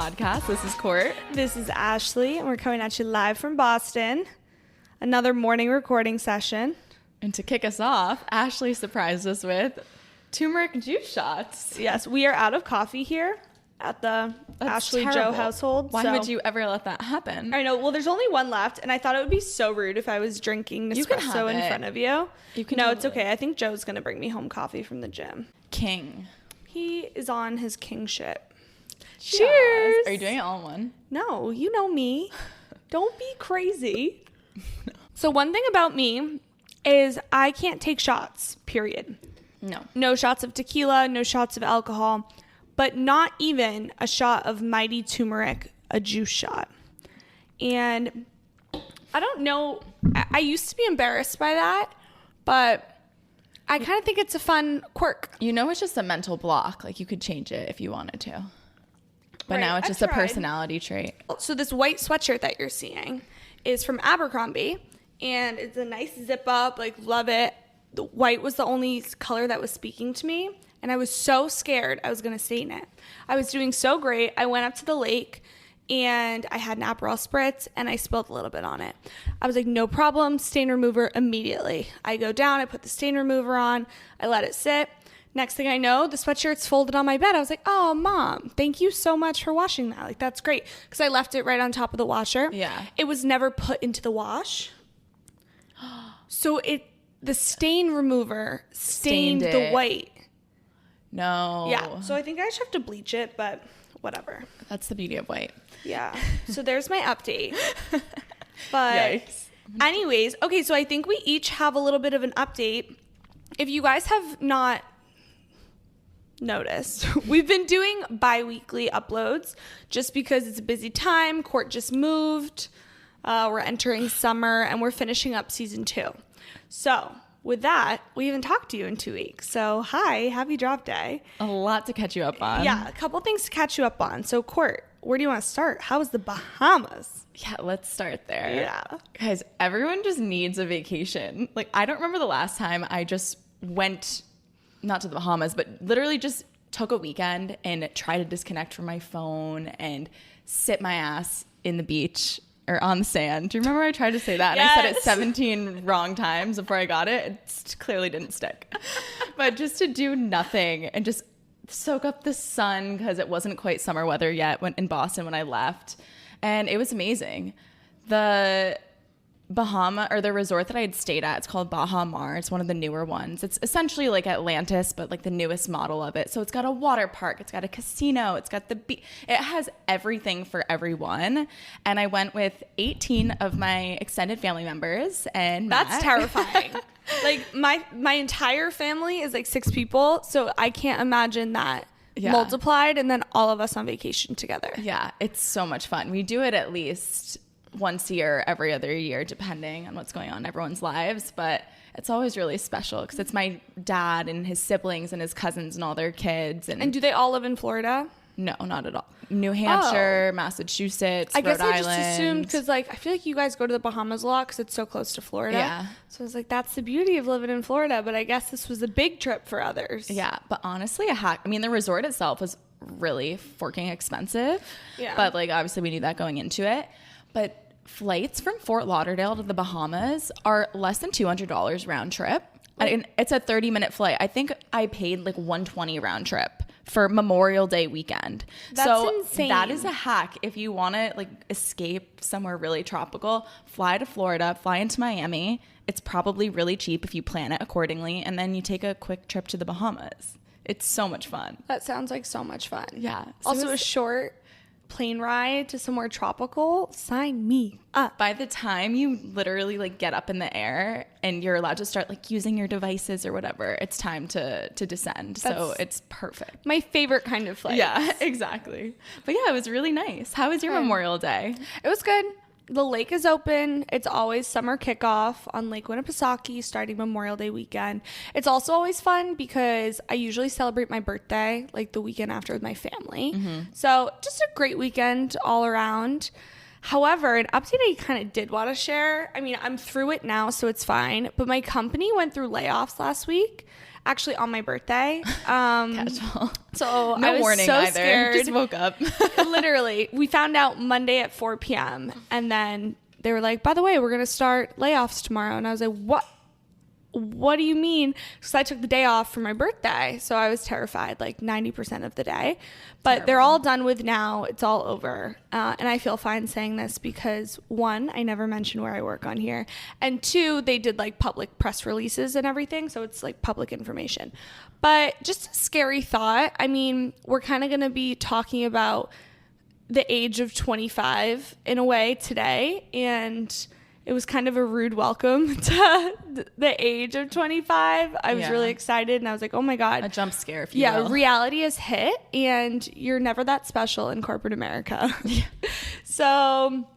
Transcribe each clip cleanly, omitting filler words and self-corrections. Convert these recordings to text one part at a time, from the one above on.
podcast. This is Court. This is Ashley, and we're coming at you live from Boston. Another morning recording session. And to kick us off, Ashley surprised us with turmeric juice shots. Yes, we are out of coffee here at the Ashley Joe household. Why would you ever let that happen? I know. Well, there's only one left, and I thought it would be so rude if I was drinking Nespresso in front of you. No, it's okay. I think Joe's going to bring me home coffee from the gym. King. He is on his king shit. Cheers. Cheers. Are you doing it all in one? No, you know me. Don't be crazy. No. So one thing about me is I can't take shots, period. No. No shots of tequila, no shots of alcohol, but not even a shot of Mighty Turmeric, a juice shot. And I don't know, I used to be embarrassed by that, but I kind of think it's a fun quirk. You know, it's just a mental block. Like, you could change it if you wanted to. But right, now it's just a personality trait. So this white sweatshirt that you're seeing is from Abercrombie, and it's a nice zip up, like, love it. The white was the only color that was speaking to me, and I was so scared I was going to stain it. I was doing so great. I went up to the lake, and I had an Aperol spritz, and I spilled a little bit on it. I was like, no problem, stain remover immediately. I go down, I put the stain remover on, I let it sit. Next thing I know, the sweatshirt's folded on my bed. I was like, oh, Mom, thank you so much for washing that. Like, that's great. Because I left it right on top of the washer. Yeah. It was never put into the wash. So the stain remover stained the white. No. Yeah. So I think I just have to bleach it, but whatever. That's the beauty of white. Yeah. So there's my update. But Yikes. anyways, okay, so I think we each have a little bit of an update. If you guys have not noticed, we've been doing bi-weekly uploads just because it's a busy time. Court just moved. We're entering summer, and we're finishing up season 2. So with that, we haven't talked to you in 2 weeks. So hi, happy drop day. A lot to catch you up on. Yeah, a couple things to catch you up on. So Court, where do you want to start? How was the Bahamas? Yeah, let's start there. Yeah. Guys, everyone just needs a vacation. Like, I don't remember the last time I just went, not to the Bahamas, but literally just took a weekend and tried to disconnect from my phone and sit my ass in the beach or on the sand. Do you remember I tried to say that? Yes. And I said it 17 wrong times before I got it. It clearly didn't stick. But just to do nothing and just soak up the sun, because it wasn't quite summer weather yet in Boston when I left. And it was amazing. The the resort that I had stayed at, it's called Baha Mar. It's one of the newer ones. It's essentially like Atlantis, but like the newest model of it. So it's got a water park, it's got a casino, it's got the beach. It has everything for everyone. And I went with 18 of my extended family members, and That's terrifying. Like my entire family is like 6 people, so I can't imagine that multiplied and then all of us on vacation together. Yeah, it's so much fun. We do it at least once a year, every other year, depending on what's going on in everyone's lives. But it's always really special because it's my dad and his siblings and his cousins and all their kids. And do they all live in Florida? No, not at all. New Hampshire, Massachusetts, Rhode Island. I just assumed because like I feel like you guys go to the Bahamas a lot because it's so close to Florida. Yeah. So I was like, that's the beauty of living in Florida. But I guess this was a big trip for others. Yeah, but honestly, the resort itself was really forking expensive. Yeah. But like obviously we knew that going into it. But flights from Fort Lauderdale to the Bahamas are less than $200 round trip. And it's a 30-minute flight. I think I paid like $120 round trip for Memorial Day weekend. That's insane. That is a hack. If you want to like escape somewhere really tropical, fly to Florida, fly into Miami. It's probably really cheap if you plan it accordingly. And then you take a quick trip to the Bahamas. It's so much fun. That sounds like so much fun. Yeah. Also a short plane ride to somewhere tropical, sign me up. By the time you literally like get up in the air and you're allowed to start like using your devices or whatever, it's time to descend. So it's perfect. My favorite kind of flight. Yeah, exactly. But yeah, it was really nice. How was your Memorial Day? It was good. The lake is open. It's always summer kickoff on Lake Winnipesaukee starting Memorial Day weekend. It's also always fun because I usually celebrate my birthday like the weekend after with my family. Mm-hmm. So just a great weekend all around. However, an update I kind of did want to share. I mean, I'm through it now, so it's fine. But my company went through layoffs last week actually on my birthday. Casual. So No I was warning so either. scared. Just woke up. Literally, we found out Monday at 4 p.m. and then they were like, by the way, we're going to start layoffs tomorrow. And I was like, what do you mean? Because I took the day off for my birthday. So I was terrified like 90% of the day. But Terrible. they're all done with now. It's all over. And I feel fine saying this because, one, I never mentioned where I work on here. And two, they did like public press releases and everything. So it's like public information. But just a scary thought. I mean, we're kind of going to be talking about the age of 25 in a way today. And it was kind of a rude welcome to the age of 25. I was really excited, and I was like, oh my God. A jump scare, if you will. Reality has hit, and you're never that special in corporate America. So,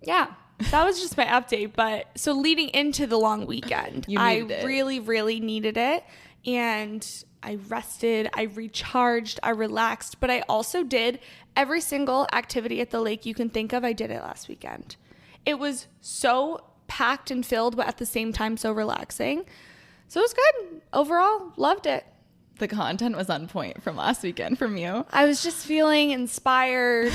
yeah, that was just my update. But so leading into the long weekend, I really, really needed it. And I rested, I recharged, I relaxed. But I also did every single activity at the lake you can think of. I did it last weekend. It was so packed and filled, but at the same time, so relaxing. So it was good. Overall, loved it. The content was on point from last weekend from you. I was just feeling inspired.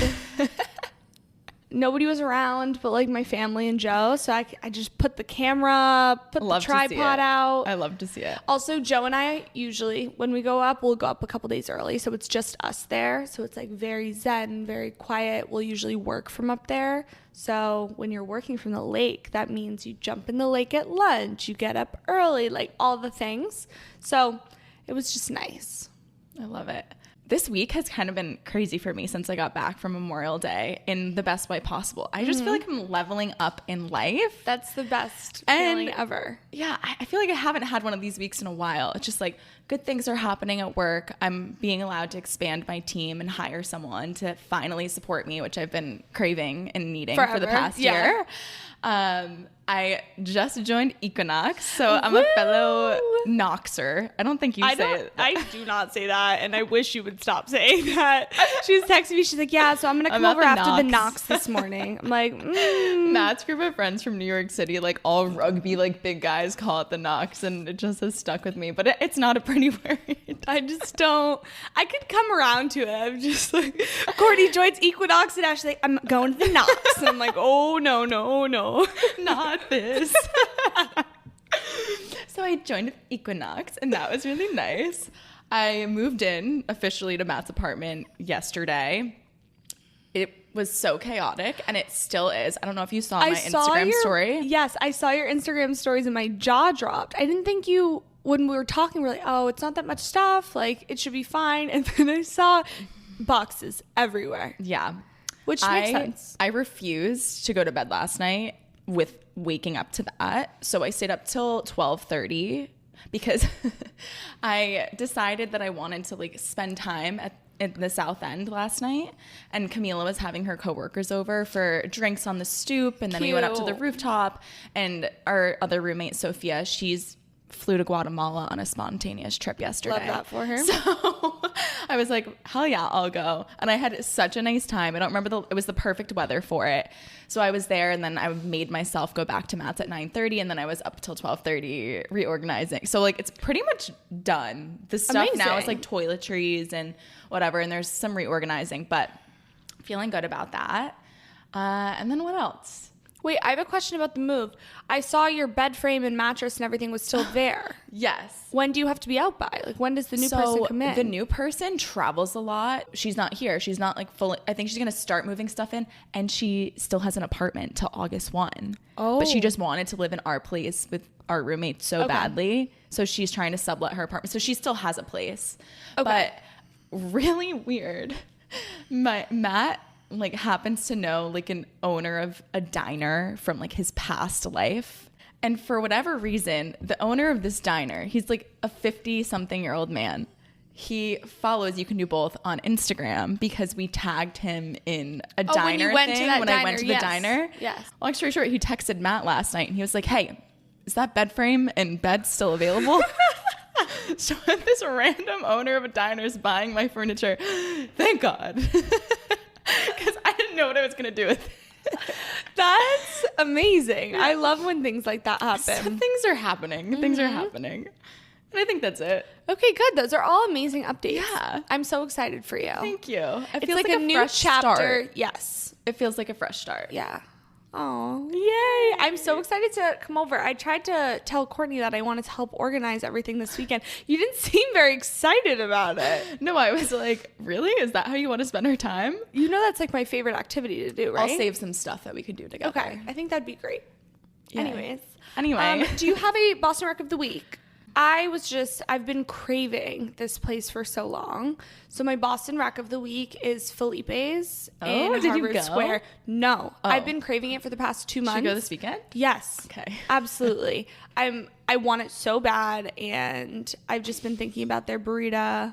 Nobody was around but like my family and Joe. So I just put the camera, the tripod out. I love to see it. Also, Joe and I usually, when we go up, we'll go up a couple days early. So it's just us there. So it's like very zen, very quiet. We'll usually work from up there. So when you're working from the lake, that means you jump in the lake at lunch, you get up early, like all the things. So it was just nice. I love it. This week has kind of been crazy for me since I got back from Memorial Day in the best way possible. I just feel like I'm leveling up in life. That's the best feeling ever. Yeah, I feel like I haven't had one of these weeks in a while. It's just like good things are happening at work. I'm being allowed to expand my team and hire someone to finally support me, which I've been craving and needing for the past year. I just joined Equinox, so I'm a fellow Noxer. I don't think you say it. I do not say that, and I wish you would stop saying that. She was texting me. She's like, yeah, so I'm going to come over after the Nox this morning. I'm like, Matt's group of friends from New York City, like all rugby, like big guys call it the Nox, and it just has stuck with me. But it's not a pretty word. I just don't. I could come around to it. I'm just like, Courtney joins Equinox, and Ashley's like, I'm going to the Nox. And I'm like, oh, no, not this. So I joined Equinox, and that was really nice. I moved in officially to Matt's apartment yesterday. It was so chaotic, and it still is. I don't know if you saw my Instagram story. Yes, I saw your Instagram stories, and my jaw dropped. I didn't think you, when we were talking, we were like, oh, it's not that much stuff. Like, it should be fine. And then I saw boxes everywhere. Yeah. Which makes sense. I refused to go to bed last night with waking up to that. So I stayed up till 12:30 because I decided that I wanted to like spend time at the South End last night, and Camila was having her coworkers over for drinks on the stoop, and then we went up to the rooftop, and our other roommate Sophia, she's flew to Guatemala on a spontaneous trip yesterday. Love that for her. So I was like, hell yeah, I'll go. And I had such a nice time. I don't remember it was the perfect weather for it. So I was there, and then I made myself go back to Matt's at 9:30, and then I was up till 12:30 reorganizing. So like it's pretty much done. The stuff now is like toiletries and whatever, and there's some reorganizing, but feeling good about that. And then what else? Wait, I have a question about the move. I saw your bed frame and mattress and everything was still there. Yes. When do you have to be out by? Like, when does the new person come in? The new person travels a lot. She's not here. She's not like fully. I think she's going to start moving stuff in, and she still has an apartment till August 1. Oh. But she just wanted to live in our place with our roommate so badly. So she's trying to sublet her apartment. So she still has a place. Okay. But really weird. Matt like happens to know like an owner of a diner from like his past life, and for whatever reason the owner of this diner, he's like a 50-something-year-old man, he follows You Can Do Both on Instagram because we tagged him in a diner thing when I went to the diner. Yes. Long story short, he texted Matt last night and he was like, hey, is that bed frame and bed still available? So this random owner of a diner is buying my furniture. Thank God. Because I didn't know what I was going to do with it. That's amazing. I love when things like that happen. So things are happening. Mm-hmm. Things are happening. And I think that's it. Okay, good. Those are all amazing updates. Yeah. I'm so excited for you. Thank you. It It's feels like a new fresh chapter. start. Yes. It feels like a fresh start. Yeah. Oh, yay. I'm so excited to come over. I tried to tell Courtney that I wanted to help organize everything this weekend. You didn't seem very excited about it. No, I was like, really? Is that how you want to spend our time? You know that's like my favorite activity to do, right? I'll save some stuff that we could do together. Okay. I think that'd be great. Yeah. Anyway. Do you have a Boston Rec of the Week? I've been craving this place for so long. So my Boston Rec of the Week is Felipe's in did you Harvard go? Square. No, Oh. I've been craving it for the past 2 months. Should we go this weekend? Yes. Okay. Absolutely. I want it so bad, and I've just been thinking about their margarita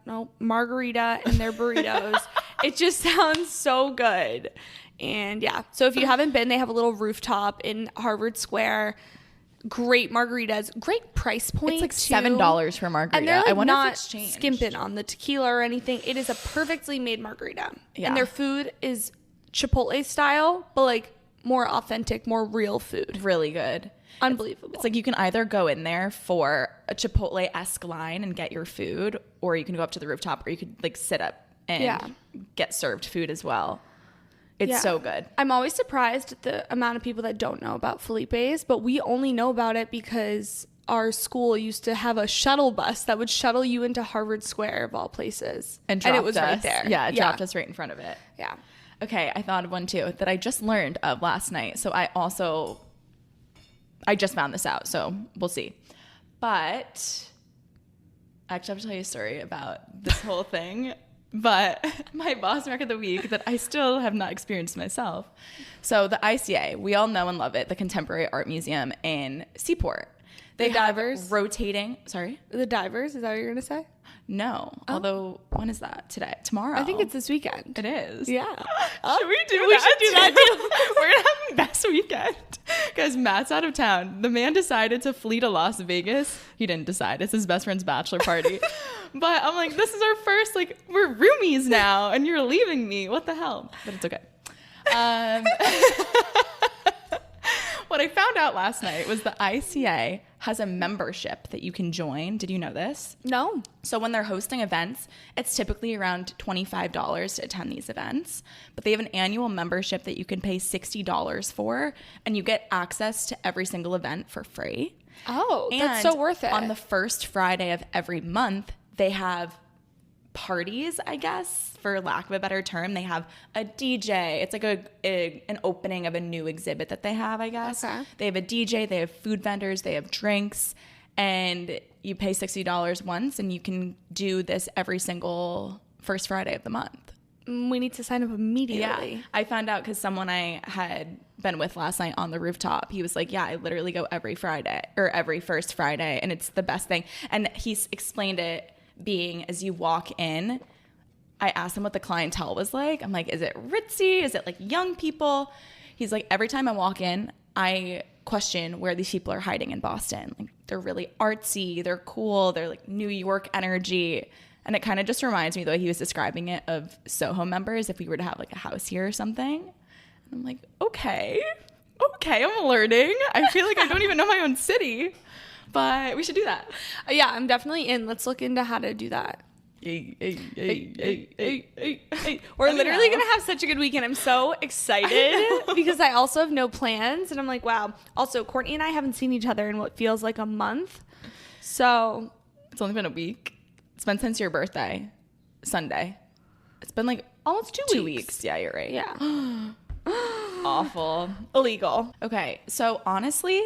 and their burritos. It just sounds so good. And yeah, so if you haven't been, they have a little rooftop in Harvard Square. Great margaritas, great price point. It's like too. $7 for a margarita. And they're like I wonder not if it's changed. skimping on the tequila or anything. It is a perfectly made margarita. Yeah. And their food is Chipotle style, but like more authentic, more real food. Really good. Unbelievable. It's like you can either go in there for a Chipotle-esque line and get your food, or you can go up to the rooftop, or you could like sit up and get served food as well. It's so good. I'm always surprised at the amount of people that don't know about Felipe's, but we only know about it because our school used to have a shuttle bus that would shuttle you into Harvard Square of all places. And it was dropped right us. there. Yeah, it dropped us right in front of it. Yeah. Okay, I thought of one too that I just learned of last night. So I just found this out, so we'll see. But I actually have to tell you a story about this whole thing. But my Boston Rec of the Week that I still have not experienced myself. So the ICA, we all know and love it, the Contemporary Art Museum in Seaport. They have rotating, sorry? The Divers, is that what you're going to say? No. Oh. Although, when is that? Today? Tomorrow? I think it's this weekend. It is. Yeah. Should we do that? We should do that too. We're going to have the best weekend. Guys, Matt's out of town. The man decided to flee to Las Vegas. He didn't decide. It's his best friend's bachelor party. But I'm like, this is our first, like, we're roomies now, and you're leaving me. What the hell? But it's okay. What I found out last night was the ICA has a membership that you can join. Did you know this? No. So when they're hosting events, it's typically around $25 to attend these events. But they have an annual membership that you can pay $60 for, and you get access to every single event for free. Oh, And that's so worth it. On the first Friday of every month, they have parties, I guess, for lack of a better term. They have a DJ. It's like an opening of a new exhibit that they have, I guess. Okay. They have a DJ, they have food vendors, they have drinks, and you pay $60 once, and you can do this every single first Friday of the month. We need to sign up immediately. Yeah. I found out because someone I had been with last night on the rooftop, he was like, yeah, I literally go every Friday or every first Friday, and it's the best thing. And he explained it being as you walk in, I asked him what the clientele was like. I'm like, is it ritzy? Is it like young people? He's like, every time I walk in, I question where these people are hiding in Boston. Like, they're really artsy, they're cool, they're like New York energy. And it kind of just reminds me, the way he was describing it, of Soho members if we were to have like a house here or something. And I'm like, okay, I'm learning. I feel like I don't even know my own city. But we should do that. Yeah, I'm definitely in. Let's look into how to do that. We're literally going to have such a good weekend. I'm so excited because I also have no plans. And I'm like, wow. Also, Courtney and I haven't seen each other in what feels like a month. So it's only been a week. It's been since your birthday, Sunday. It's been like almost 2 weeks. Yeah, you're right. Yeah. Awful. Illegal. Okay, so honestly,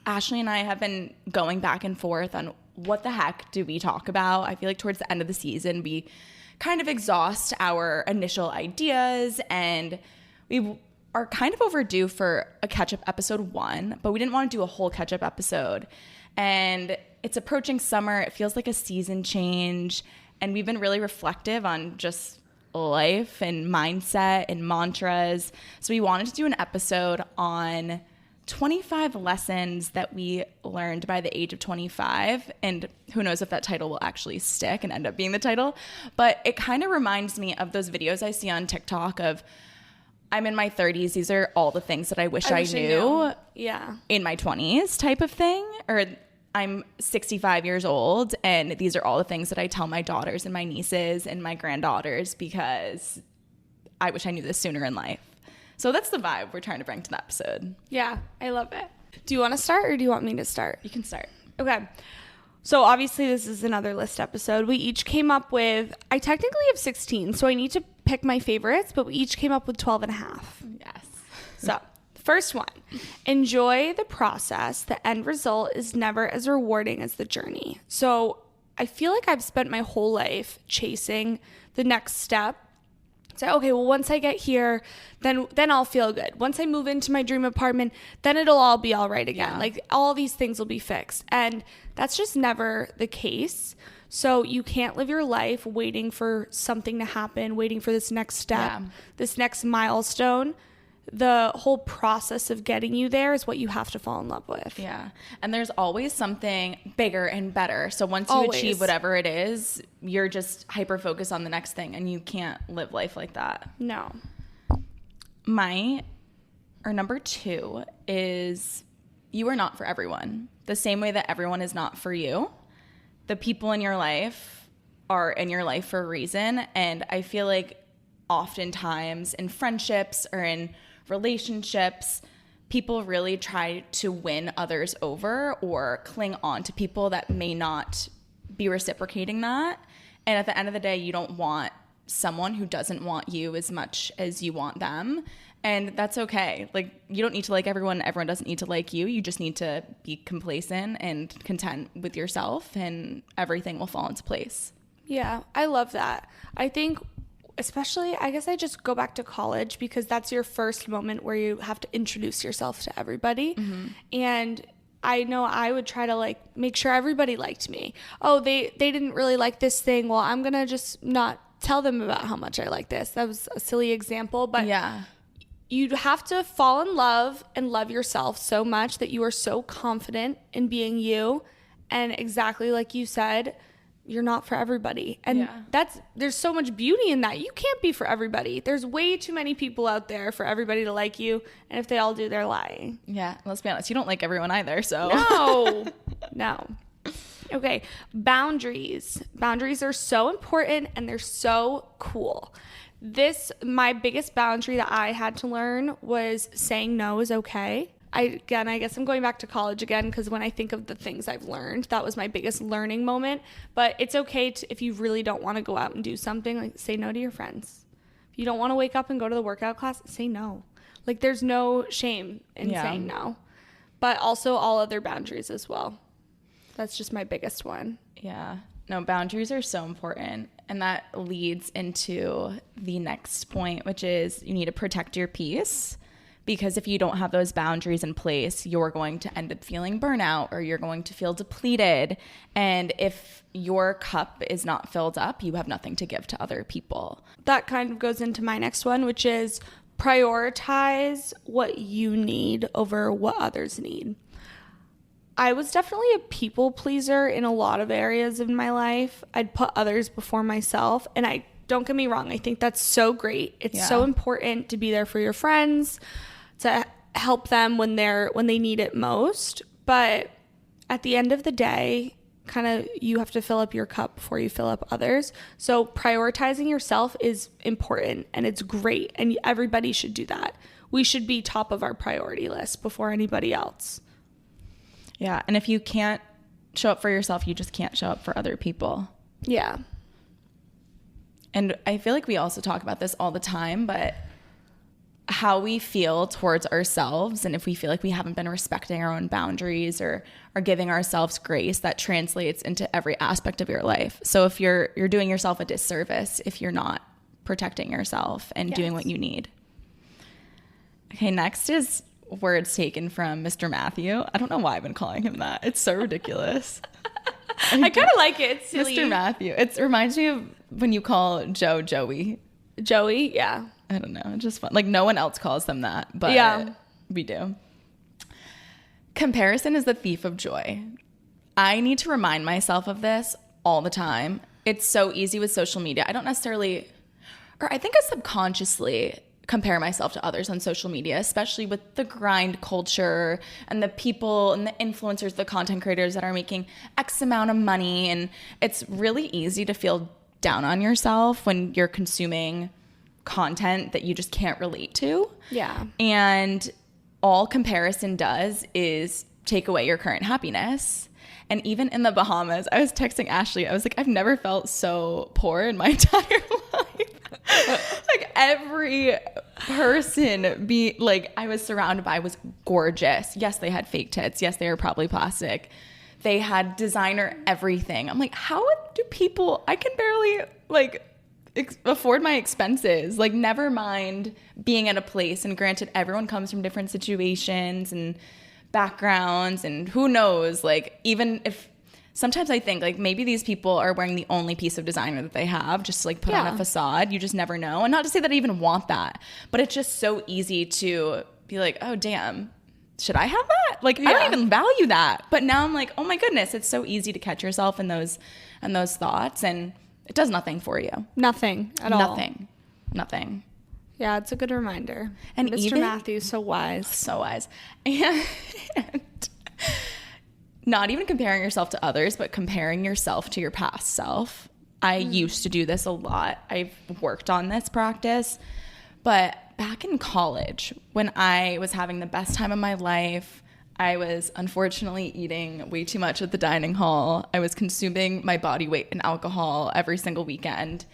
Ashley and I have been going back and forth on what the heck do we talk about. I feel like towards the end of the season, we kind of exhaust our initial ideas, and we are kind of overdue for a catch-up episode 1, but we didn't want to do a whole catch-up episode. And it's approaching summer. It feels like a season change, and we've been really reflective on just life and mindset and mantras. So we wanted to do an episode on 25 lessons that we learned by the age of 25, and who knows if that title will actually stick and end up being the title, but it kind of reminds me of those videos I see on TikTok of, I'm in my 30s, these are all the things that I wish I knew yeah, in my 20s type of thing, or I'm 65 years old, and these are all the things that I tell my daughters and my nieces and my granddaughters because I wish I knew this sooner in life. So that's the vibe we're trying to bring to the episode. Yeah, I love it. Do you want to start or do you want me to start? You can start. Okay. So obviously this is another list episode. We each came up with, I technically have 16, so I need to pick my favorites, but we each came up with 12 and a half. Yes. So first one, enjoy the process. The end result is never as rewarding as the journey. So I feel like I've spent my whole life chasing the next step. So, okay, well, once I get here, then I'll feel good. Once I move into my dream apartment, then it'll all be all right again. Yeah. Like all these things will be fixed. And that's just never the case. So you can't live your life waiting for something to happen, waiting for this next step, this next milestone. The whole process of getting you there is what you have to fall in love with. Yeah. And there's always something bigger and better. So once you Always. achieve whatever it is, you're just hyper focused on the next thing, and you can't live life like that. No. Number 2 is you are not for everyone. The same way that everyone is not for you. The people in your life are in your life for a reason. And I feel like oftentimes in friendships or in relationships, people really try to win others over or cling on to people that may not be reciprocating that. And at the end of the day, you don't want someone who doesn't want you as much as you want them. And that's okay. Like, you don't need to like everyone. Everyone doesn't need to like you. You just need to be complacent and content with yourself, and everything will fall into place. Yeah, I love that. I think especially, I guess I just go back to college because that's your first moment where you have to introduce yourself to everybody. Mm-hmm. And I know I would try to like make sure everybody liked me. Oh, they didn't really like this thing. Well, I'm going to just not tell them about how much I like this. That was a silly example, but yeah, you'd have to fall in love and love yourself so much that you are so confident in being you. And exactly like you said, you're not for everybody. And there's so much beauty in that. You can't be for everybody. There's way too many people out there for everybody to like you. And if they all do, they're lying. Yeah, let's be honest. You don't like everyone either, so. No. Okay, boundaries. Boundaries are so important and they're so cool. My biggest boundary that I had to learn was saying no is okay. I guess I'm going back to college again because when I think of the things I've learned, that was my biggest learning moment. But it's okay if you really don't want to go out and do something, like say no to your friends. If you don't want to wake up and go to the workout class, say no. Like there's no shame in saying no. But also all other boundaries as well. That's just my biggest one. Yeah. No, boundaries are so important. And that leads into the next point, which is you need to protect your peace. Because if you don't have those boundaries in place, you're going to end up feeling burnout or you're going to feel depleted. And if your cup is not filled up, you have nothing to give to other people. That kind of goes into my next one, which is prioritize what you need over what others need. I was definitely a people pleaser in a lot of areas of my life. I'd put others before myself. And don't get me wrong, I think that's so great. It's so important to be there for your friends, to help them when they need it most. But at the end of the day, kind of you have to fill up your cup before you fill up others. So prioritizing yourself is important and it's great. And everybody should do that. We should be top of our priority list before anybody else. Yeah. And if you can't show up for yourself, you just can't show up for other people. Yeah. And I feel like we also talk about this all the time, but how we feel towards ourselves, and if we feel like we haven't been respecting our own boundaries or are giving ourselves grace, that translates into every aspect of your life. So if you're doing yourself a disservice if you're not protecting yourself and doing what you need. Okay, next is words taken from Mr. Matthew. I don't know why I've been calling him that. It's so ridiculous. I kind of like it. It's silly. Mr. Matthew. It reminds me of when you call Joe Joey. Joey, yeah. I don't know. It's just fun. Like no one else calls them that, but we do. Comparison is the thief of joy. I need to remind myself of this all the time. It's so easy with social media. I don't necessarily, or I think I subconsciously compare myself to others on social media, especially with the grind culture and the people and the influencers, the content creators that are making X amount of money. And it's really easy to feel down on yourself when you're consuming content that you just can't relate to. Yeah. And all comparison does is take away your current happiness. And even in the Bahamas, I was texting Ashley. I was like, I've never felt so poor in my entire life. Like every person I was surrounded by was gorgeous. Yes, they had fake tits. Yes, they were probably plastic. They had designer everything. I'm like, how do people, I can barely afford my expenses. Like, never mind being at a place. And granted, everyone comes from different situations and backgrounds, and who knows, like, even if sometimes I think like maybe these people are wearing the only piece of designer that they have just to like put on a facade. You just never know. And not to say that I even want that, but it's just so easy to be like, oh damn, should I have that? Like, I don't even value that. But now I'm like, oh my goodness, it's so easy to catch yourself in those thoughts, and it does nothing for you. Nothing at all. Nothing. Yeah, it's a good reminder. And Mr. Matthews, so wise. So wise. And not even comparing yourself to others, but comparing yourself to your past self. I used to do this a lot. I've worked on this practice. But back in college, when I was having the best time of my life, I was unfortunately eating way too much at the dining hall. I was consuming my body weight in alcohol every single weekend.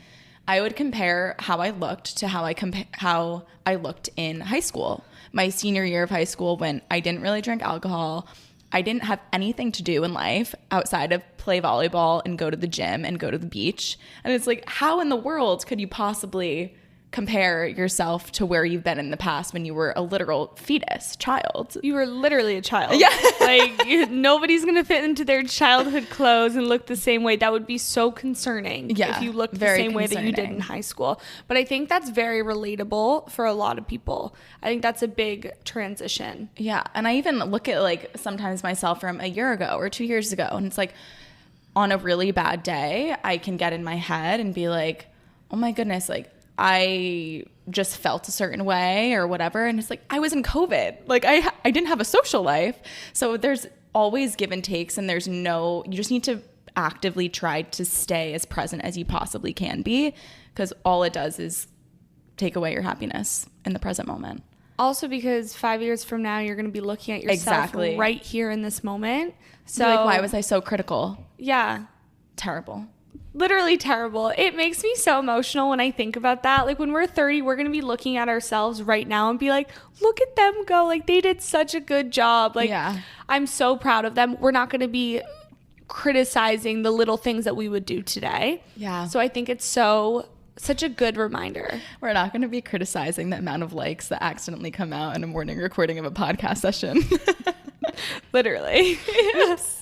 I would compare how I looked to how I looked in high school. My senior year of high school, when I didn't really drink alcohol, I didn't have anything to do in life outside of play volleyball and go to the gym and go to the beach. And it's like, how in the world could you possibly compare yourself to where you've been in the past when you were a literal fetus child? You were literally a child. Yeah. Nobody's going to fit into their childhood clothes and look the same way. That would be so concerning if you looked the same way that you did in high school. But I think that's very relatable for a lot of people. I think that's a big transition. Yeah. And I even look at like sometimes myself from a year ago or 2 years ago, and it's like on a really bad day, I can get in my head and be like, oh my goodness, like, I just felt a certain way or whatever. And it's like, I was in COVID. Like I didn't have a social life. So there's always give and takes, and you just need to actively try to stay as present as you possibly can be, because all it does is take away your happiness in the present moment. Also, because 5 years from now, you're going to be looking at yourself right here in this moment. So like, why was I so critical? Yeah. Terrible. Literally terrible. It makes me so emotional when I think about that. Like, when we're 30, we're going to be looking at ourselves right now and be like, look at them go. Like, they did such a good job. Like, I'm so proud of them. We're not going to be criticizing the little things that we would do today. Yeah. So I think it's such a good reminder. We're not going to be criticizing the amount of likes that accidentally come out in a morning recording of a podcast session. Literally. Yes.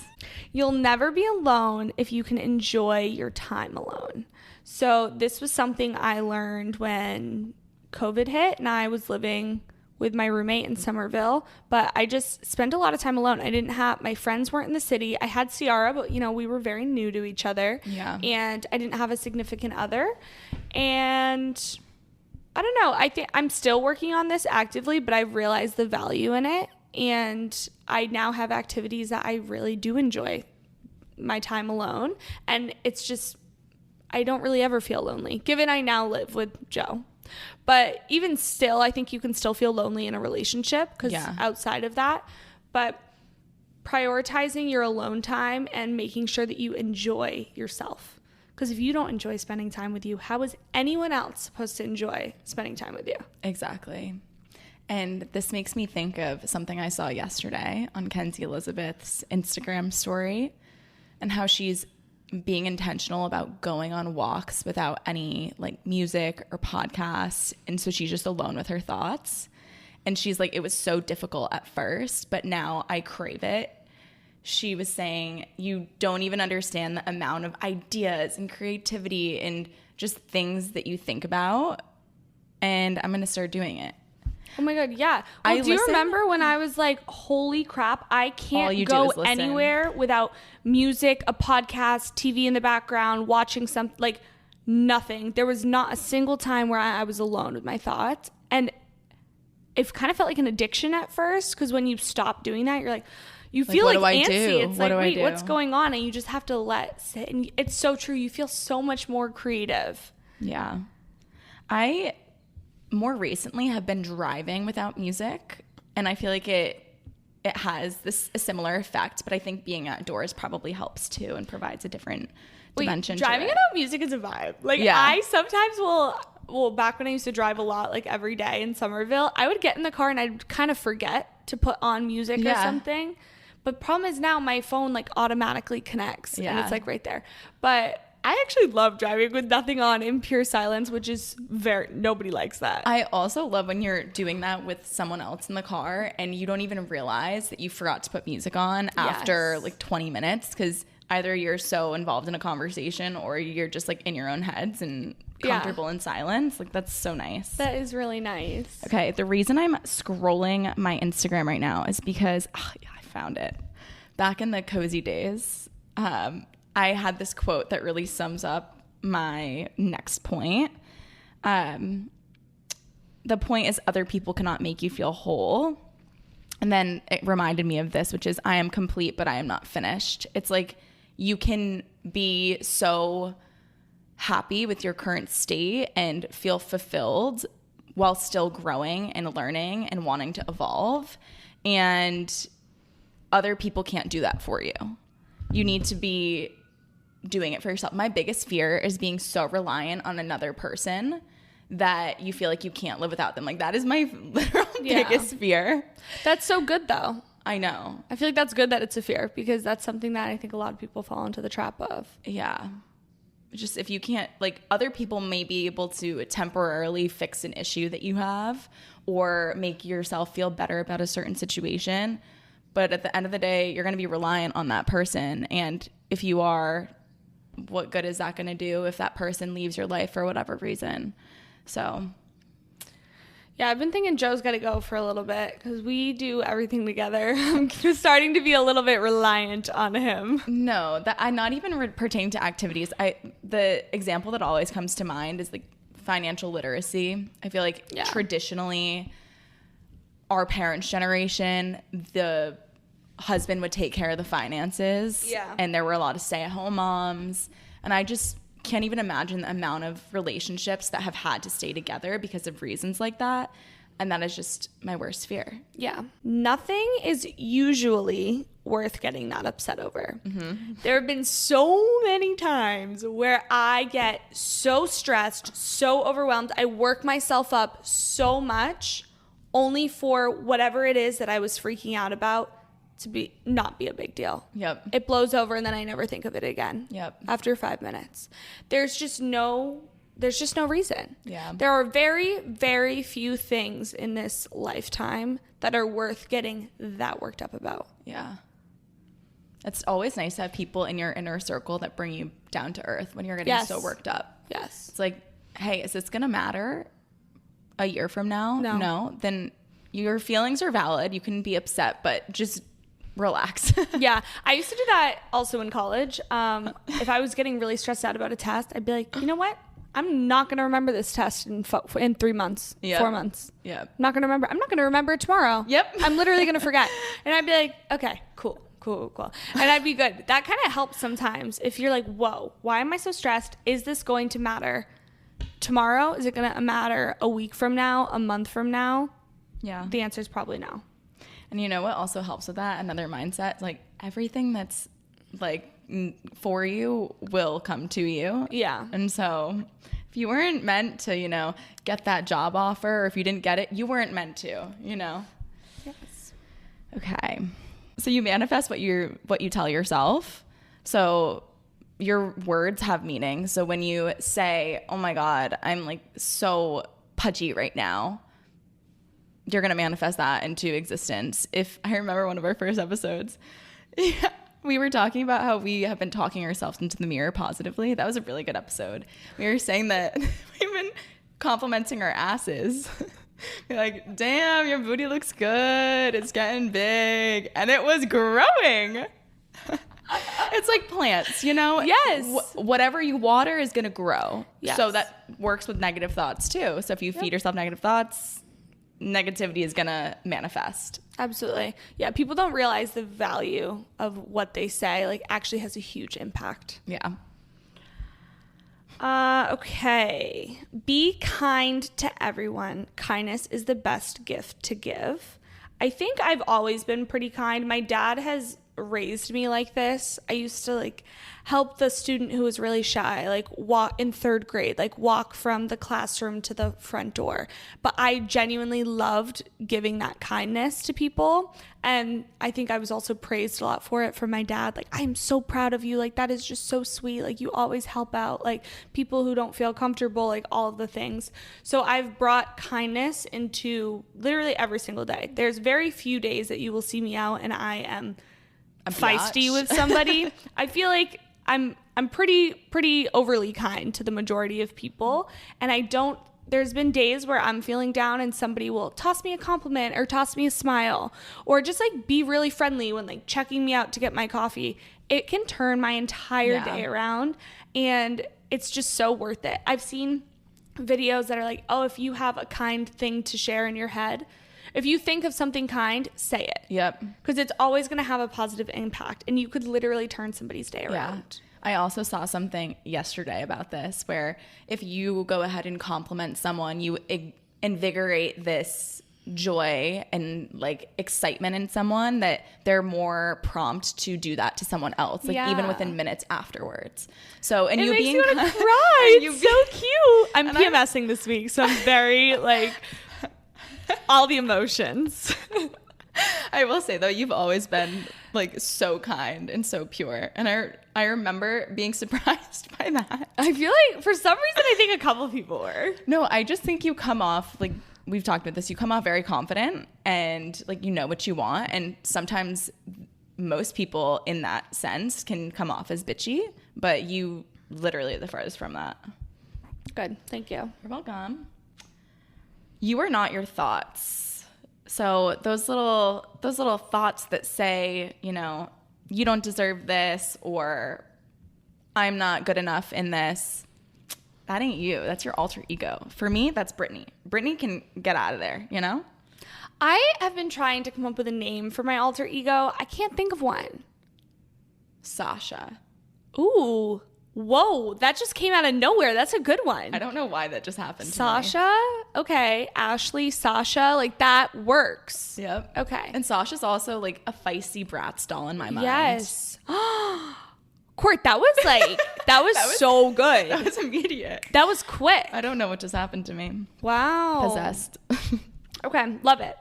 You'll never be alone if you can enjoy your time alone. So this was something I learned when COVID hit and I was living with my roommate in Somerville, but I just spent a lot of time alone. My friends weren't in the city. I had Ciara, but we were very new to each other. Yeah. And I didn't have a significant other. And I don't know, I think I'm still working on this actively, but I've realized the value in it. And I now have activities that I really do enjoy my time alone. And it's just, I don't really ever feel lonely, given I now live with Joe. But even still, I think you can still feel lonely in a relationship because outside of that. But prioritizing your alone time and making sure that you enjoy yourself. Because if you don't enjoy spending time with you, how is anyone else supposed to enjoy spending time with you? Exactly. And this makes me think of something I saw yesterday on Kenzie Elizabeth's Instagram story, and how she's being intentional about going on walks without any like music or podcasts. And so she's just alone with her thoughts. And she's like, it was so difficult at first, but now I crave it. She was saying, you don't even understand the amount of ideas and creativity and just things that you think about. And I'm going to start doing it. Oh my God, yeah. Well, do you remember when I was like, holy crap, I can't go anywhere without music, a podcast, TV in the background, watching something, like nothing. There was not a single time where I was alone with my thoughts. And it kind of felt like an addiction at first, because when you stop doing that, you're like, you feel like antsy. It's like, wait, what's going on? And you just have to let sit. And it's so true. You feel so much more creative. Yeah. I more recently have been driving without music, and I feel like it has a similar effect, but I think being outdoors probably helps too and provides a different dimension. Driving to it. without music is a vibe. Like, I sometimes will, back when I used to drive a lot, like every day in Somerville, I would get in the car and I'd kind of forget to put on music or something. But problem is now my phone like automatically connects and it's like right there. But I actually love driving with nothing on, in pure silence, which is nobody likes that. I also love when you're doing that with someone else in the car and you don't even realize that you forgot to put music on after like 20 minutes, because either you're so involved in a conversation or you're just like in your own heads and comfortable in silence. Like, that's so nice. That is really nice. Okay, the reason I'm scrolling my Instagram right now is because I found it. Back in the cozy days, I had this quote that really sums up my next point. The point is, other people cannot make you feel whole. And then it reminded me of this, which is, I am complete, but I am not finished. It's like, you can be so happy with your current state and feel fulfilled while still growing and learning and wanting to evolve. And other people can't do that for you. You need to be doing it for yourself. My biggest fear is being so reliant on another person that you feel like you can't live without them. Like, that is my literal biggest fear. That's so good though. I know. I feel like that's good that it's a fear, because that's something that I think a lot of people fall into the trap of. Yeah. Just if you can't, like, other people may be able to temporarily fix an issue that you have or make yourself feel better about a certain situation. But at the end of the day, you're going to be reliant on that person. And if you are, what good is that going to do if that person leaves your life for whatever reason? So, yeah, I've been thinking Joe's got to go for a little bit, because we do everything together. I'm starting to be a little bit reliant on him. No, that I not even pertaining to activities. The example that always comes to mind is like financial literacy. I feel like traditionally, our parents' generation, the husband would take care of the finances. Yeah. And there were a lot of stay-at-home moms. And I just can't even imagine the amount of relationships that have had to stay together because of reasons like that. And that is just my worst fear. Yeah. Nothing is usually worth getting that upset over. Mm-hmm. There have been so many times where I get so stressed, so overwhelmed. I work myself up so much only for whatever it is that I was freaking out about to not be a big deal. Yep. It blows over and then I never think of it again. Yep. After 5 minutes. There's just no reason. Yeah. There are very, very few things in this lifetime that are worth getting that worked up about. Yeah. It's always nice to have people in your inner circle that bring you down to earth when you're getting so worked up. Yes. It's like, hey, is this going to matter a year from now? No. Then your feelings are valid. You can be upset, but just relax. Yeah. I used to do that also in college. If I was getting really stressed out about a test, I'd be like, you know what? I'm not going to remember this test in 3 months, 4 months. Yeah. I'm not going to remember. I'm not going to remember it tomorrow. Yep. I'm literally going to forget. And I'd be like, okay, cool. And I'd be good. That kind of helps sometimes. If you're like, whoa, why am I so stressed? Is this going to matter tomorrow? Is it going to matter a week from now, a month from now? Yeah. The answer is probably no. And you know what also helps with that? Another mindset, like everything that's like for you will come to you. Yeah. And so if you weren't meant to, get that job offer, or if you didn't get it, you weren't meant to, Yes. Okay. So you manifest what you tell yourself. So your words have meaning. So when you say, oh my God, I'm like so pudgy right now, you're going to manifest that into existence. If I remember one of our first episodes, we were talking about how we have been talking ourselves into the mirror positively. That was a really good episode. We were saying that we've been complimenting our asses. We're like, damn, your booty looks good. It's getting big. And it was growing. It's like plants, you know? Yes. Whatever you water is going to grow. Yes. So that works with negative thoughts too. So if you feed yourself negative thoughts, negativity is going to manifest. Absolutely. Yeah, people don't realize the value of what they say, like, actually has a huge impact. Yeah. Okay. Be kind to everyone. Kindness is the best gift to give. I think I've always been pretty kind. My dad has raised me like this. I used to like help the student who was really shy, like walk in third grade, like walk from the classroom to the front door. But I genuinely loved giving that kindness to people. And I think I was also praised a lot for it from my dad. Like, I'm so proud of you. Like, that is just so sweet. Like, you always help out, like, people who don't feel comfortable, like, all of the things. So I've brought kindness into literally every single day. There's very few days that you will see me out and I am feisty with somebody. I feel like I'm pretty overly kind to the majority of people, and there's been days where I'm feeling down and somebody will toss me a compliment or toss me a smile or just like be really friendly when like checking me out to get my coffee. It can turn my entire day around, and it's just so worth it. I've seen videos that are like, oh, if you have a kind thing to share in your head, if you think of something kind, say it. Yep. Because it's always going to have a positive impact, and you could literally turn somebody's day around. I also saw something yesterday about this where if you go ahead and compliment someone, you invigorate this joy and like excitement in someone that they're more prompt to do that to someone else, like even within minutes afterwards. So, and it you makes being me want to cry. It's so cute. I'm PMSing this week, so I'm very like all the emotions. I will say though, you've always been like so kind and so pure, and I remember being surprised by that. I feel like for some reason I think a couple people were. No, I just think you come off like, we've talked about this, you come off very confident and like you know what you want, and sometimes most people in that sense can come off as bitchy, but you literally are the farthest from that. Good, thank you. You're welcome. You are not your thoughts. So those little thoughts that say, you know, you don't deserve this, or I'm not good enough in this, that ain't you. That's your alter ego. For me, that's Brittany. Brittany can get out of there, you know? I have been trying to come up with a name for my alter ego. I can't think of one. Sasha. Ooh. Whoa, that just came out of nowhere. That's a good one. I don't know why that just happened. Sasha? Okay. Ashley, Sasha. Like, that works. Yep. Okay. And Sasha's also like a feisty Bratz doll in my mind. Yes. Court, that was like, that was so good. That was immediate. That was quick. I don't know what just happened to me. Wow. Possessed. Okay, love it.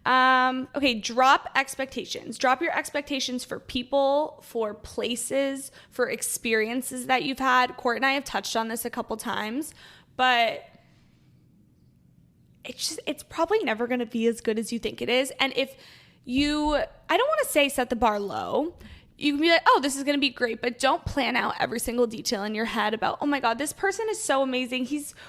Okay, drop expectations. Drop your expectations for people, for places, for experiences that you've had. Court and I have touched on this a couple times, but it's probably never going to be as good as you think it is. And if you, I don't want to say set the bar low. You can be like, oh, this is going to be great, but don't plan out every single detail in your head about, oh my God, this person is so amazing.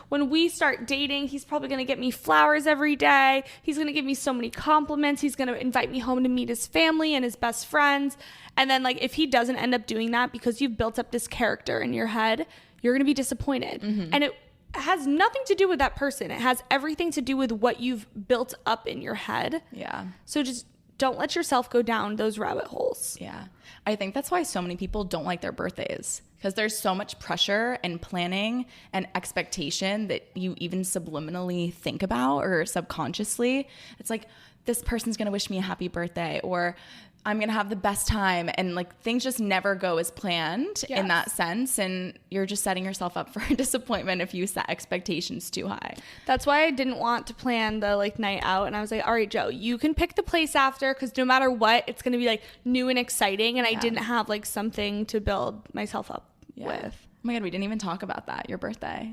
When we start dating, he's probably going to get me flowers every day. He's going to give me so many compliments. He's going to invite me home to meet his family and his best friends. And then like, if he doesn't end up doing that because you've built up this character in your head, you're going to be disappointed. Mm-hmm. And it has nothing to do with that person. It has everything to do with what you've built up in your head. Yeah. So just don't let yourself go down those rabbit holes. Yeah. I think that's why so many people don't like their birthdays, because there's so much pressure and planning and expectation that you even subliminally think about or subconsciously. It's like, this person's going to wish me a happy birthday, or I'm going to have the best time. And like, things just never go as planned in that sense. And you're just setting yourself up for disappointment if you set expectations too high. That's why I didn't want to plan the like night out. And I was like, all right, Joe, you can pick the place after, because no matter what, it's going to be like new and exciting. And I didn't have like something to build myself up with. Oh my God, we didn't even talk about that. Your birthday.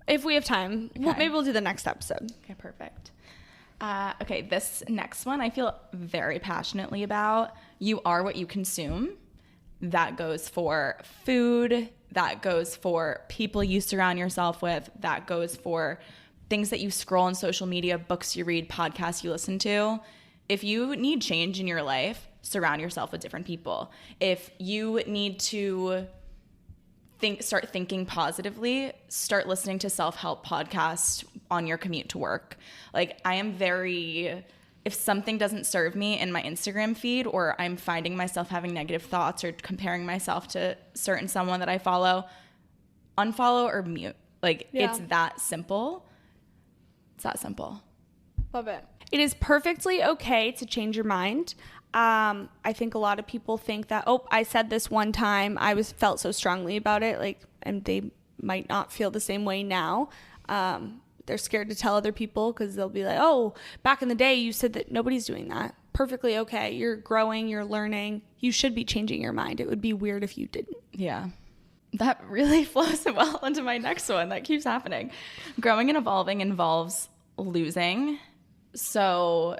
If we have time, maybe we'll do the next episode. Okay, perfect. Okay, this next one I feel very passionately about. You are what you consume. That goes for food. That goes for people you surround yourself with. That goes for things that you scroll on social media, books you read, podcasts you listen to. If you need change in your life, surround yourself with different people. If you need to start thinking positively, start listening to self-help podcasts on your commute to work. Like, I am if something doesn't serve me in my Instagram feed, or I'm finding myself having negative thoughts or comparing myself to someone that I follow, unfollow or mute. Like, it's that simple. It's that simple. Love it. It is perfectly okay to change your mind. I think a lot of people think that, oh, I said this one time, felt so strongly about it, like, and they might not feel the same way now. They're scared to tell other people because they'll be like, oh, back in the day you said that. Nobody's doing that. Perfectly okay. You're growing, you're learning. You should be changing your mind. It would be weird if you didn't. Yeah. That really flows well into my next one. That keeps happening. Growing and evolving involves losing. So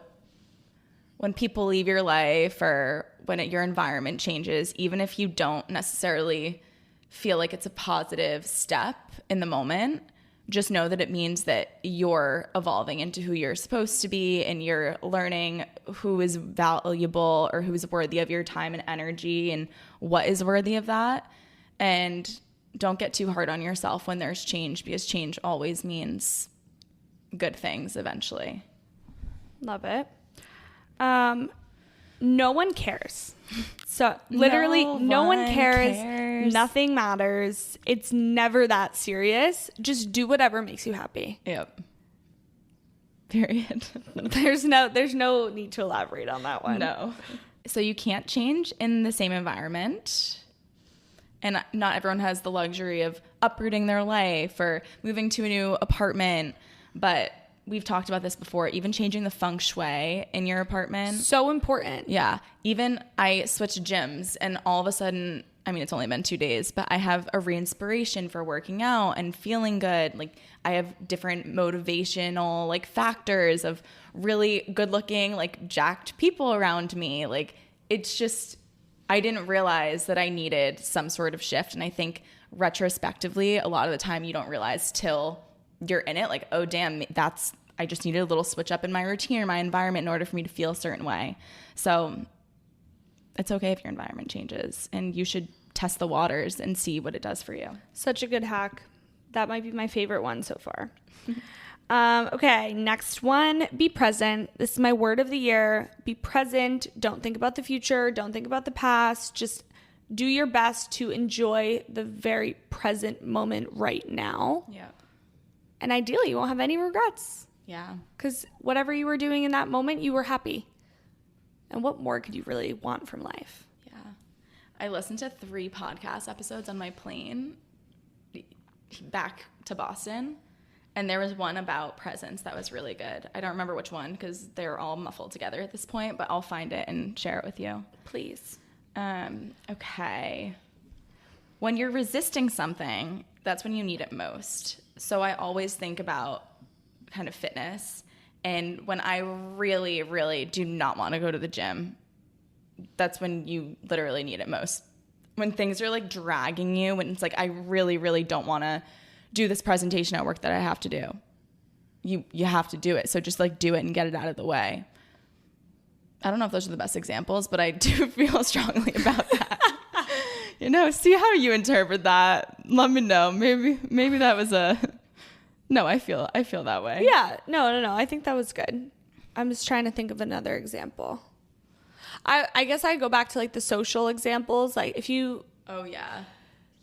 when people leave your life, or when your environment changes, even if you don't necessarily feel like it's a positive step in the moment, just know that it means that you're evolving into who you're supposed to be, and you're learning who is valuable or who's worthy of your time and energy, and what is worthy of that. And don't get too hard on yourself when there's change, because change always means good things eventually. Love it. No one cares. So literally no one cares. Nothing matters. It's never that serious. Just do whatever makes you happy. Yep. Period. There's no need to elaborate on that one. No. So you can't change in the same environment. And not everyone has the luxury of uprooting their life or moving to a new apartment. But we've talked about this before, even changing the feng shui in your apartment. So important. Yeah. Even I switched gyms, and all of a sudden, I mean, it's only been 2 days, but I have a re-inspiration for working out and feeling good. Like, I have different motivational, like, factors of really good looking, like, jacked people around me. Like, it's just, I didn't realize that I needed some sort of shift. And I think retrospectively, a lot of the time you don't realize till you're in it, like, oh damn, I just needed a little switch up in my routine or my environment in order for me to feel a certain way. So it's okay if your environment changes, and you should test the waters and see what it does for you. Such a good hack. That might be my favorite one so far. Okay, next one, be present. This is my word of the year. Be present. Don't think about the future. Don't think about the past. Just do your best to enjoy the very present moment right now. Yeah. And ideally, you won't have any regrets. Yeah. Because whatever you were doing in that moment, you were happy. And what more could you really want from life? Yeah. I listened to 3 podcast episodes on my plane back to Boston. And there was one about presence that was really good. I don't remember which one because they're all muffled together at this point, but I'll find it and share it with you. Please. Okay. When you're resisting something, that's when you need it most. So I always think about kind of fitness. And when I really, really do not want to go to the gym, that's when you literally need it most. When things are like dragging you, when it's like, I really, really don't want to do this presentation at work that I have to do. You have to do it. So just like do it and get it out of the way. I don't know if those are the best examples, but I do feel strongly about that. You know, see how you interpret that. Let me know. Maybe that was no, I feel that way. Yeah. No. I think that was good. I'm just trying to think of another example. I guess I go back to like the social examples. Like if you... Oh, yeah.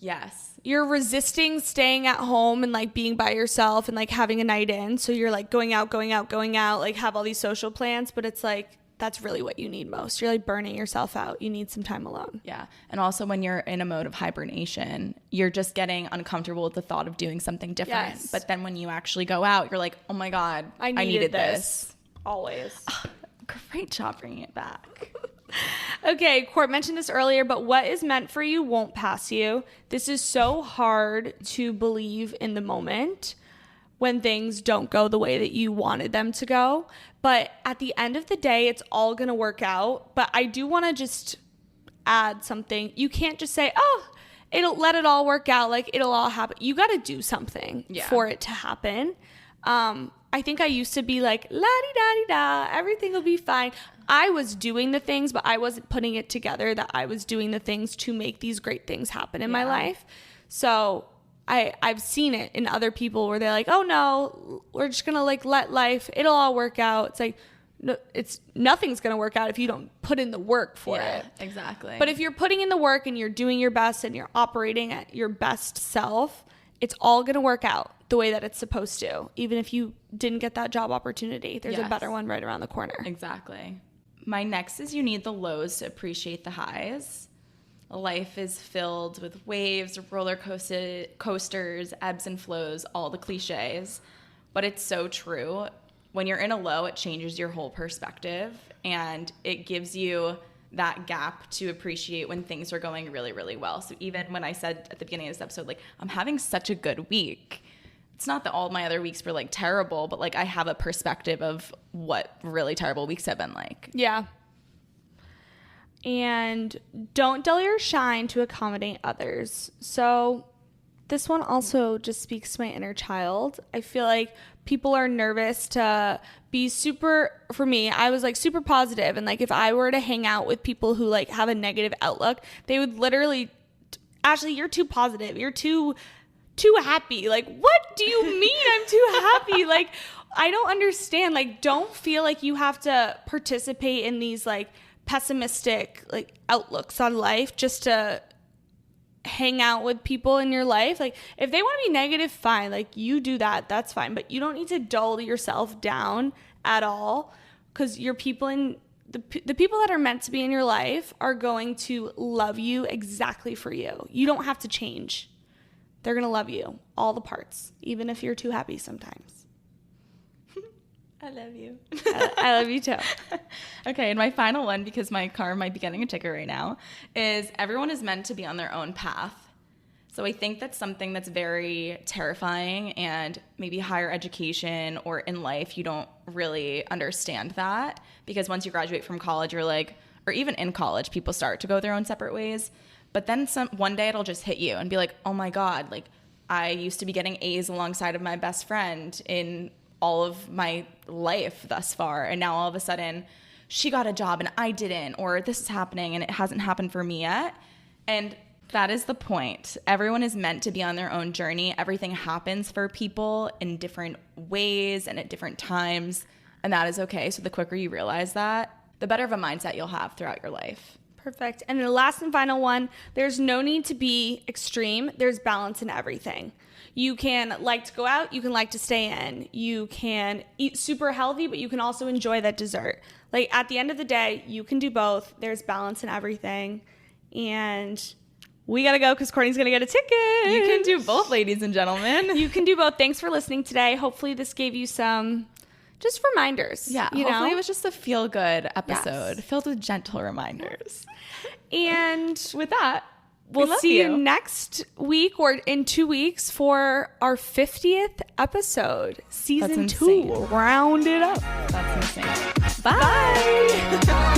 Yes. You're resisting staying at home and like being by yourself and like having a night in. So you're like going out, like have all these social plans. But it's like, that's really what you need most. You're like burning yourself out. You need some time alone. Yeah. And also when you're in a mode of hibernation, you're just getting uncomfortable with the thought of doing something different. Yes. But then when you actually go out, you're like, oh my God, I needed this. Always. Great job bringing it back. Okay, Court mentioned this earlier, but what is meant for you won't pass you. This is so hard to believe in the moment when things don't go the way that you wanted them to go. But at the end of the day, it's all going to work out. But I do want to just add something. You can't just say, oh, let it all work out. Like it'll all happen. You got to do something for it to happen. I think I used to be like, la-di-da-di-da, everything will be fine. I was doing the things, but I wasn't putting it together that I was doing the things to make these great things happen in my life. So I've seen it in other people where they're like, oh no, we're just going to like let life, it'll all work out. It's like, no, nothing's going to work out if you don't put in the work for it. Exactly. But if you're putting in the work and you're doing your best and you're operating at your best self, it's all going to work out the way that it's supposed to. Even if you didn't get that job opportunity, there's a better one right around the corner. Exactly. My next is you need the lows to appreciate the highs. Life is filled with waves, roller coasters, ebbs and flows, all the cliches. But it's so true. When you're in a low, it changes your whole perspective, and it gives you that gap to appreciate when things are going really, really well. So even when I said at the beginning of this episode, like, I'm having such a good week, it's not that all my other weeks were like terrible, but like I have a perspective of what really terrible weeks have been like. Yeah. And don't dull your shine to accommodate others. So this one also just speaks to my inner child. I feel like people are nervous to be for me, I was like super positive. And like, if I were to hang out with people who like have a negative outlook, they would literally, Ashley, you're too positive. You're too happy. Like, what do you mean I'm too happy? Like, I don't understand. Like, don't feel like you have to participate in these like pessimistic like outlooks on life just to hang out with people in your life. Like, if they want to be negative, fine, like you do that, that's fine, but you don't need to dull yourself down at all, because your people in the people that are meant to be in your life are going to love you exactly for you. You don't have to change. They're going to love you, all the parts, even if you're too happy sometimes. I love you. I love you too. Okay, and my final one, because my car might be getting a ticker right now, is everyone is meant to be on their own path. So I think that's something that's very terrifying, and maybe higher education or in life, you don't really understand that, because once you graduate from college, you're like, or even in college, people start to go their own separate ways. But then one day it'll just hit you and be like, oh my God, like I used to be getting A's alongside of my best friend in all of my life thus far, and now all of a sudden she got a job and I didn't, or this is happening and it hasn't happened for me yet. And that is the point. Everyone is meant to be on their own journey. Everything happens for people in different ways and at different times, and that is okay. So the quicker you realize that, the better of a mindset you'll have throughout your life. Perfect. And the last and final one, there's no need to be extreme. There's balance in everything. You can like to go out, you can like to stay in. You can eat super healthy, but you can also enjoy that dessert. Like, at the end of the day, you can do both. There's balance in everything. And we got to go because Courtney's going to get a ticket. You can do both, ladies and gentlemen. You can do both. Thanks for listening today. Hopefully this gave you some just reminders. Yeah, hopefully it was just a feel-good episode filled with gentle reminders. And with that, we'll see you next week or in 2 weeks for our 50th episode, season 2. Round it up. That's insane. Bye.